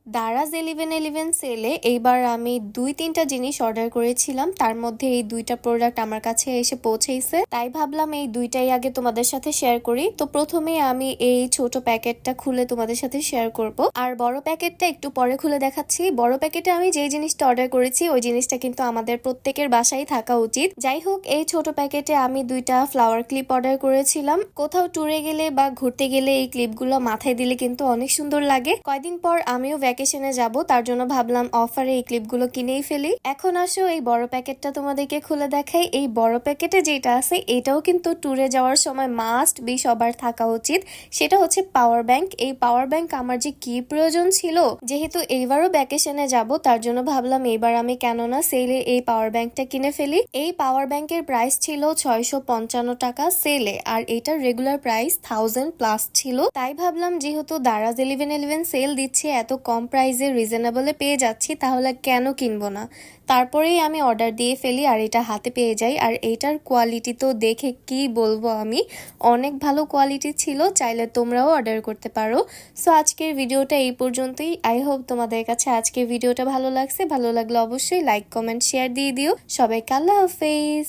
দারাজ 1111 সেলে এইবার আমি 2-3টা জিনিস অর্ডার করেছিলাম, তার মধ্যে এই 2টা প্রোডাক্ট আমার কাছে এসে পৌঁছেছে। তাই ভাবলাম এই 2টাই আগে তোমাদের সাথে শেয়ার করি। তো প্রথমে আমি এই ছোট প্যাকেটটা খুলে তোমাদের সাথে শেয়ার করব, আর বড় প্যাকেটটা একটু পরে খুলে দেখাচ্ছি। বড় প্যাকেটে আমি যে জিনিসটা অর্ডার করেছি ওই জিনিসটা কিন্তু আমাদের প্রত্যেকের বাসায় থাকা উচিত। যাই হোক, এই ছোট প্যাকেটে আমি 2টা ফ্লাওয়ার ক্লিপ অর্ডার করেছিলাম। কোথাও ট্যুরে গেলে বা ঘুরতে গেলে এই ক্লিপগুলো মাথায় দিলে কিন্তু অনেক সুন্দর লাগে। কয়দিন পর আমিও ভ্যাকেশনে যাব, তার জন্য ভাবলাম অফারে এই ক্লিপগুলো কিনেই ফেলি। এখন আসো এই বড় প্যাকেটটা তোমাদেরকে খুলে দেখাই। এই বড় প্যাকেটে যেটা আছে এটাও কিন্তু ট্যুরে যাওয়ার সময় মাস্ট বি সবার থাকা উচিত। সেটা হচ্ছে পাওয়ার ব্যাংক। এই পাওয়ার ব্যাংক আমার যে কি প্রয়োজন ছিল, যেহেতু এইবারও ভ্যাকেশনে যাব তার জন্য ভাবলাম এইবার আমি কেননা সেলে এই পাওয়ার ব্যাংকটা কিনে ফেলি। এই পাওয়ার ব্যাংকের প্রাইস ছিল 655 টাকা সেলে, আর এটার রেগুলার প্রাইস 1000+ ছিল। তাই ভাবলাম যেহেতু দারাজ 1111 সেল দিচ্ছে, এত কম প্রাইসে রিজনেবলে পেয়ে যাচ্ছি, তাহলে কেন কিনবো না। তারপরেই আমি অর্ডার দিয়ে ফেলি আর এটা হাতে পেয়ে যাই। আর এইটার কোয়ালিটি তো দেখে কি বলবো, আমি অনেক ভালো কোয়ালিটি ছিল। চাইলে তোমরাও অর্ডার করতে পারো। সো আজকের ভিডিওটা এই পর্যন্তই। আই হোপ তোমাদের কাছে আজকের ভিডিওটা ভালো লাগছে। ভালো লাগলে অবশ্যই লাইক, কমেন্ট, শেয়ার দিয়ে দিও। সবাইকে আল্লাহ হাফেজ।